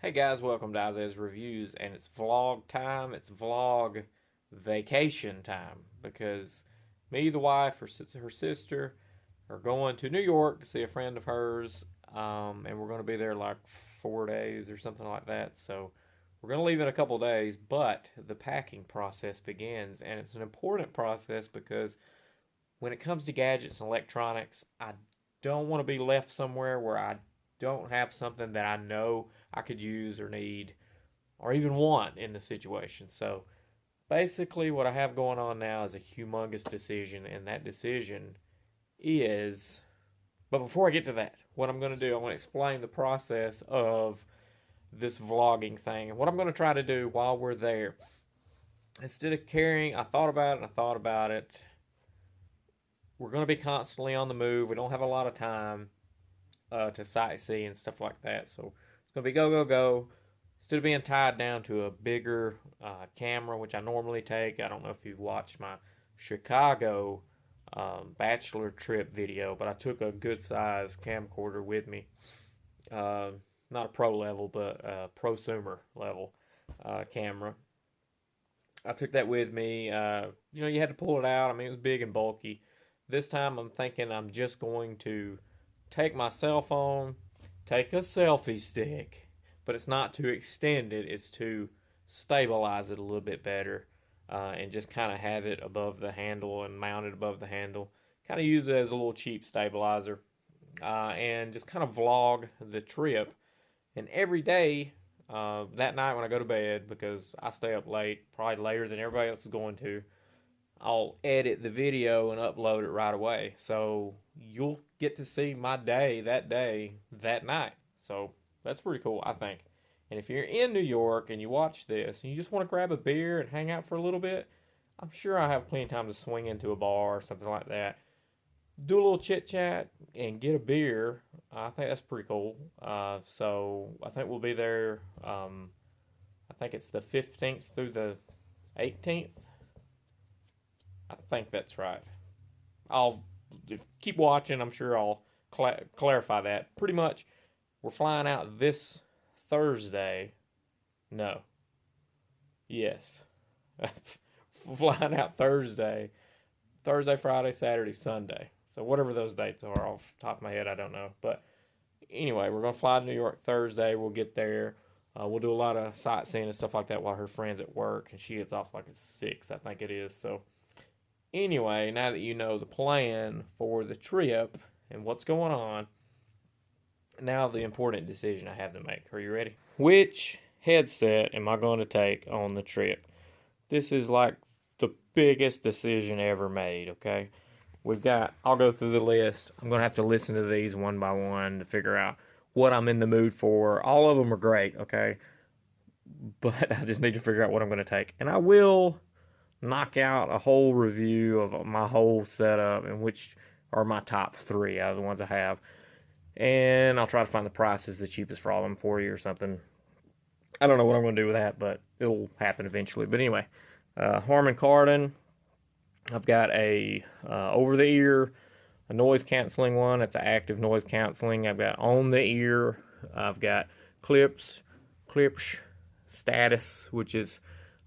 Hey guys, welcome to Isaiah's Reviews, and it's vlog time. It's vlog vacation time because me, the wife, her sister are going to New York to see a friend of hers, and we're going to be there like 4 days or something like that. So we're going to leave in a couple days, but the packing process begins, and it's an important process because when it comes to gadgets and electronics, I don't want to be left somewhere where I don't have something that I know I could use or need or even want in the situation. So basically, what I have going on now is a humongous decision, and that decision is. But before I get to that, what I'm going to do, I want to explain the process of this vlogging thing and what I'm going to try to do while we're there. Instead of carrying, I thought about it. We're going to be constantly on the move. We don't have a lot of time to sightsee and stuff like that. So it's going to be go, go, go. Instead of being tied down to a bigger camera, which I normally take. I don't know if you've watched my Chicago bachelor trip video, but I took a good size camcorder with me. Not a pro level, but a prosumer level camera. I took that with me. You had to pull it out. I mean, it was big and bulky. This time I'm thinking I'm just going to take my cell phone, take a selfie stick, but it's not to extend it, it's to stabilize it a little bit better, and just kind of have it above the handle and mount it above the handle. Kind of use it as a little cheap stabilizer, and just kind of vlog the trip. And every day, that night when I go to bed, because I stay up late, probably later than everybody else is going to, I'll edit the video and upload it right away. So you'll get to see my day, that night. So that's pretty cool, I think. And if you're in New York and you watch this and you just want to grab a beer and hang out for a little bit, I'm sure I have plenty of time to swing into a bar or something like that. Do a little chit chat and get a beer. I think that's pretty cool. So I think we'll be there. I think it's the 15th through the 18th. I think that's right. I'll keep watching. I'm sure I'll clarify that. Pretty much, we're flying out this Thursday. No. Yes. Flying out Thursday. Thursday, Friday, Saturday, Sunday. So whatever those dates are, off the top of my head, I don't know. But anyway, we're going to fly to New York Thursday. We'll get there. We'll do a lot of sightseeing and stuff like that while her friend's at work. And she gets off like at 6, I think it is. So anyway, now that you know the plan for the trip and what's going on, now the important decision I have to make. Are you ready? Which headset am I going to take on the trip? This is like the biggest decision ever made, okay? I'll go through the list. I'm going to have to listen to these one by one to figure out what I'm in the mood for. All of them are great, okay? But I just need to figure out what I'm going to take. And I will knock out a whole review of my whole setup and which are my top 3 out of the ones I have. And I'll try to find the prices the cheapest for all of them for you or something. I don't know what I'm going to do with that, but it'll happen eventually. But anyway, Harman Kardon. I've got a over-the-ear, a noise-canceling one. It's an active noise canceling. I've got on-the-ear. I've got Klipsch Status, which is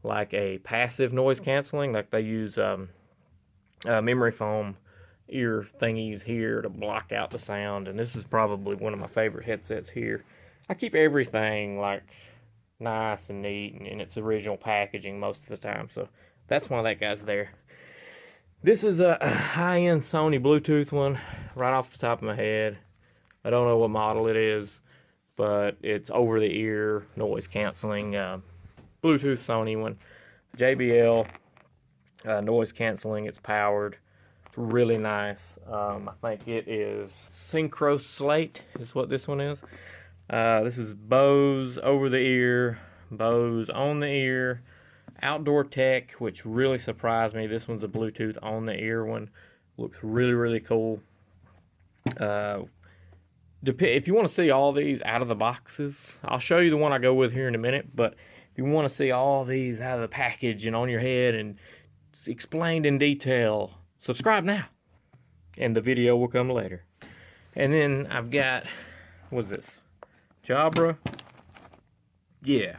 like a passive noise canceling. Like they use memory foam ear thingies here to block out the sound. And this is probably one of my favorite headsets here. I keep everything like nice and neat and in its original packaging most of the time. So that's why that guy's there. This is a high-end Sony Bluetooth one, right off the top of my head. I don't know what model it is, but it's over-the-ear noise canceling Bluetooth Sony one. JBL noise canceling. It's powered. It's really nice. I think it is Synchro Slate is what this one is. This is Bose over-the-ear, Bose on-the-ear. Outdoor Tech, which really surprised me. This one's a Bluetooth on-the-ear one. Looks really, really cool. If you want to see all these out of the boxes, I'll show you the one I go with here in a minute. But if you want to see all these out of the package and on your head and explained in detail, subscribe now. And the video will come later. And then I've got, what's this? Jabra yeah,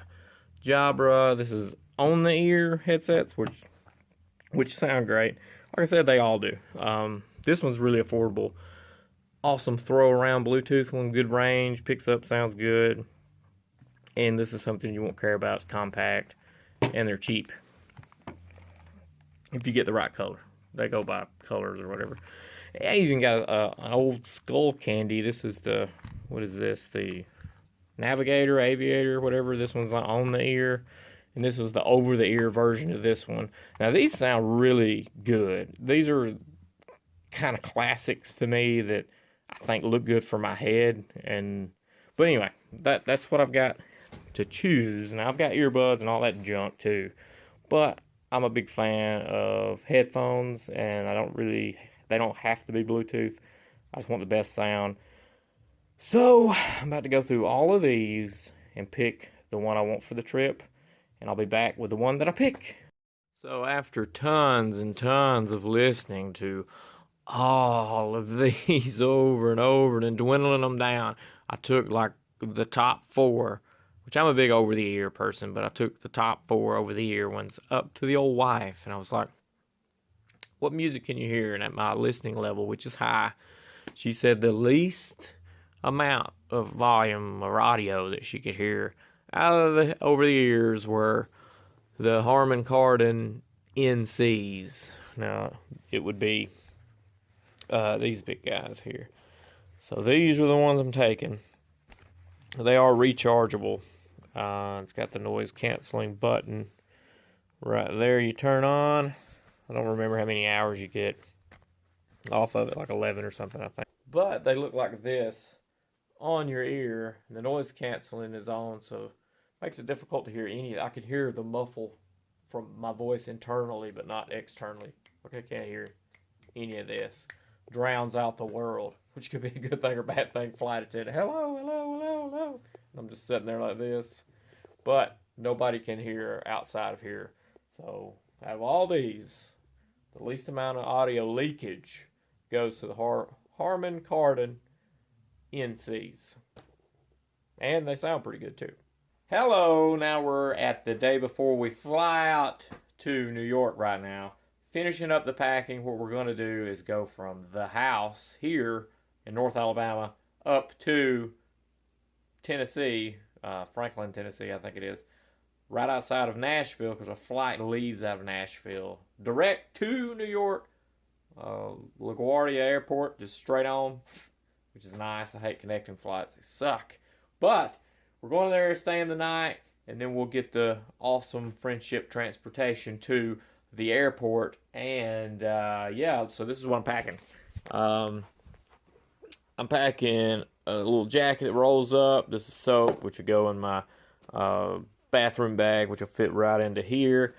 Jabra. This is on the ear headsets, which sound great. Like I said, they all do. This one's really affordable. Awesome throw around Bluetooth one, good range, picks up, sounds good. And this is something you won't care about. It's compact and they're cheap if you get the right color. They go by colors or whatever. I even got an old Skull Candy. This is the, what is this? The Navigator, Aviator, whatever. This one's on the ear. And this was the over the ear version of this one. Now these sound really good. These are kind of classics to me that I think look good for my head. But anyway, that's what I've got to choose. And I've got earbuds and all that junk too. But I'm a big fan of headphones, and they don't have to be Bluetooth. I just want the best sound. So I'm about to go through all of these and pick the one I want for the trip, and I'll be back with the one that I pick. So after tons and tons of listening to all of these over and over and dwindling them down, I took like the top 4, which I'm a big over the ear person, but I took the top 4 over the ear ones up to the old wife, and I was like, what music can you hear? And at my listening level, which is high, she said the least amount of volume or audio that she could hear out of the over the ears were the Harman Kardon NCs. Now, it would be these big guys here. So these are the ones I'm taking. They are rechargeable. It's got the noise canceling button right there. You turn on. I don't remember how many hours you get off of it, like 11 or something, I think. But they look like this on your ear. The noise canceling is on, so it makes it difficult to hear any. I could hear the muffle from my voice internally, but not externally. Like I can't hear any of this. Drowns out the world, which could be a good thing or bad thing. Flight attendant, hello, hello, hello, hello. And I'm just sitting there like this. But nobody can hear outside of here. So out of all these, the least amount of audio leakage goes to the Harman Kardon NCs. And they sound pretty good too. Hello, now we're at the day before we fly out to New York right now. Finishing up the packing, what we're going to do is go from the house here in North Alabama up to Tennessee, Franklin, Tennessee, I think it is, right outside of Nashville, because a flight leaves out of Nashville direct to New York, LaGuardia Airport, just straight on, which is nice. I hate connecting flights, they suck. But we're going there, staying the night, and then we'll get the awesome friendship transportation to the airport. And yeah, so this is what I'm packing. I'm packing a little jacket that rolls up. This is soap, which will go in my bathroom bag, which will fit right into here.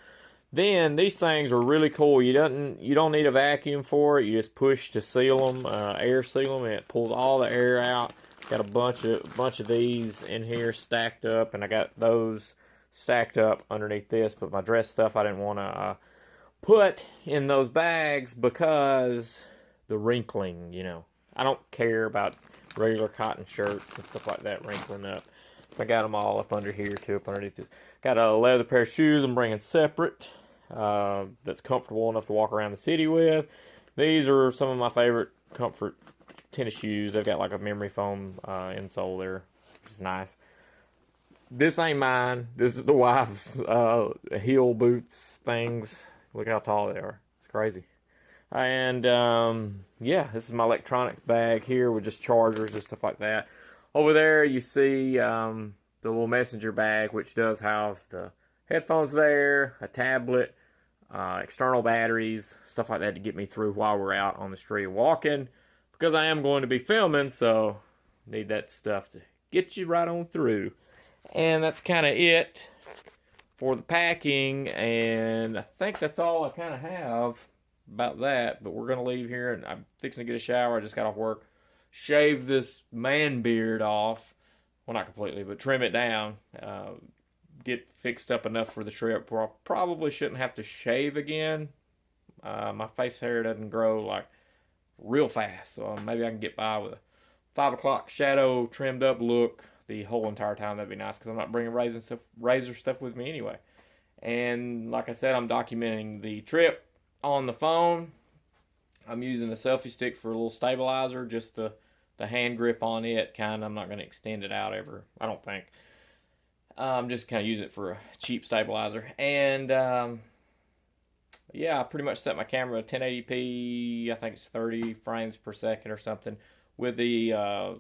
Then these things are really cool. You don't need a vacuum for it. You just push to seal them, air seal them, and it pulls all the air out. Got a bunch of these in here stacked up, and I got those stacked up underneath this. But my dress stuff I didn't want to put in those bags because the wrinkling, you know. I don't care about regular cotton shirts and stuff like that wrinkling up. I got them all up under here too, up underneath this. Got a leather pair of shoes I'm bringing separate. That's comfortable enough to walk around the city with. These are some of my favorite comfort tennis shoes. They've got like a memory foam insole there, which is nice. This ain't mine. This is the wife's heel boots things. Look how tall they are. It's crazy. And yeah, this is my electronics bag here with just chargers and stuff like that. Over there you see the little messenger bag, which does house the headphones there, a tablet, external batteries, stuff like that to get me through while we're out on the street walking. Because I am going to be filming, so need that stuff to get you right on through. And that's kind of it for the packing, and I think that's all I kind of have about that. But we're going to leave here, and I'm fixing to get a shower. I just got off work. Shave this man beard off. Well, not completely, but trim it down. Get fixed up enough for the trip where I probably shouldn't have to shave again. My face hair doesn't grow like real fast, so maybe I can get by with a 5 o'clock shadow trimmed up look the whole entire time, that'd be nice, because I'm not bringing razor stuff with me anyway. And like I said, I'm documenting the trip on the phone. I'm using a selfie stick for a little stabilizer, just the hand grip on it, kind of. I'm not going to extend it out ever, I don't think. I'm just kind of using it for a cheap stabilizer. And yeah, I pretty much set my camera to 1080p. I think it's 30 frames per second or something, with the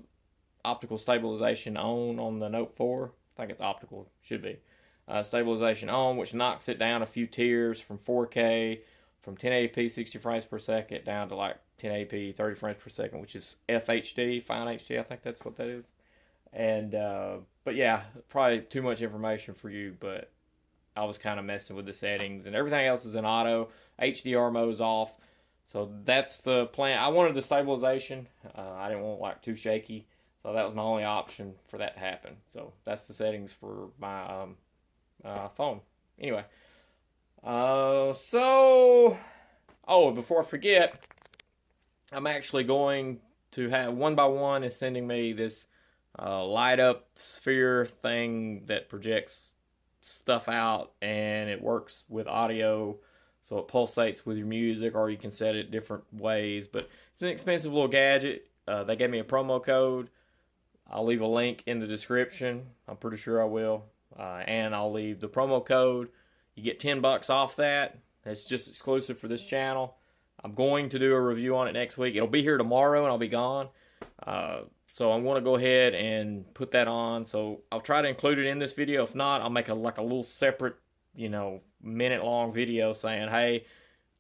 optical stabilization on the Note 4. I think it's optical, should be. Stabilization on, which knocks it down a few tiers from 4K, from 1080p 60 frames per second down to like 1080p 30 frames per second, which is FHD, Fine HD, I think that's what that is. And but yeah, probably too much information for you, but I was kind of messing with the settings, and everything else is in auto. HDR mode is off, so that's the plan. I wanted the stabilization. I didn't want like too shaky, so that was my only option for that to happen. So that's the settings for my phone. Anyway, before I forget, I'm actually going to have One by One is sending me this light up sphere thing that projects stuff out, and it works with audio, so it pulsates with your music, or you can set it different ways. But it's an expensive little gadget. They gave me a promo code. I'll leave a link in the description. I'm pretty sure I will. And I'll leave the promo code. You get $10 off that. It's just exclusive for this channel. I'm going to do a review on it next week. It'll be here tomorrow, and I'll be gone. So I'm going to go ahead and put that on. So I'll try to include it in this video. If not, I'll make a little separate, minute-long video saying, hey,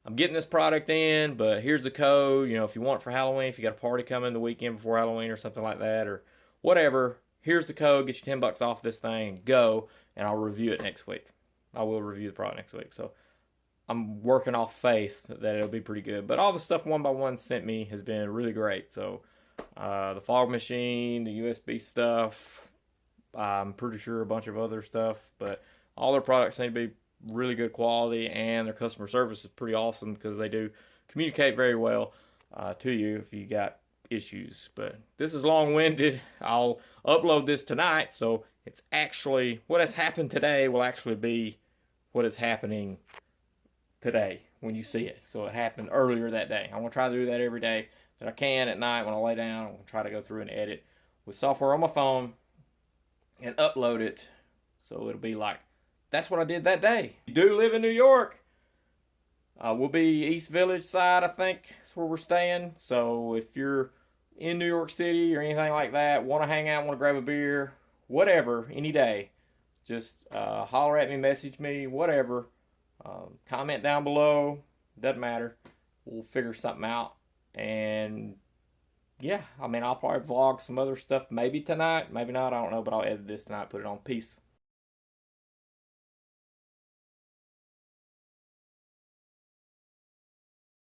I'm getting this product in, but here's the code. If you want it for Halloween, if you got a party coming the weekend before Halloween or something like that, or whatever, here's the code. Get you $10 off this thing. Go, and I'll review it next week. I will review the product next week. So I'm working off faith that it'll be pretty good. But all the stuff One by One sent me has been really great. So the fog machine, the USB stuff, I'm pretty sure a bunch of other stuff. But all their products seem to be really good quality, and their customer service is pretty awesome, because they do communicate very well to you if you got issues. But this is long-winded. I'll upload this tonight, so it's actually what has happened today will actually be what is happening today when you see it. So it happened earlier that day. I'm going to try to do that every day that I can at night when I lay down. I'm going to try to go through and edit with software on my phone and upload it, so it'll be like, that's what I did that day. You do live in New York, we'll be East Village side, I think. That's where we're staying. So if you're in New York City or anything like that, want to hang out, want to grab a beer, whatever, any day, just holler at me, message me, whatever. Comment down below. Doesn't matter. We'll figure something out. And yeah, I'll probably vlog some other stuff maybe tonight, maybe not, I don't know, but I'll edit this tonight, put it on. Peace.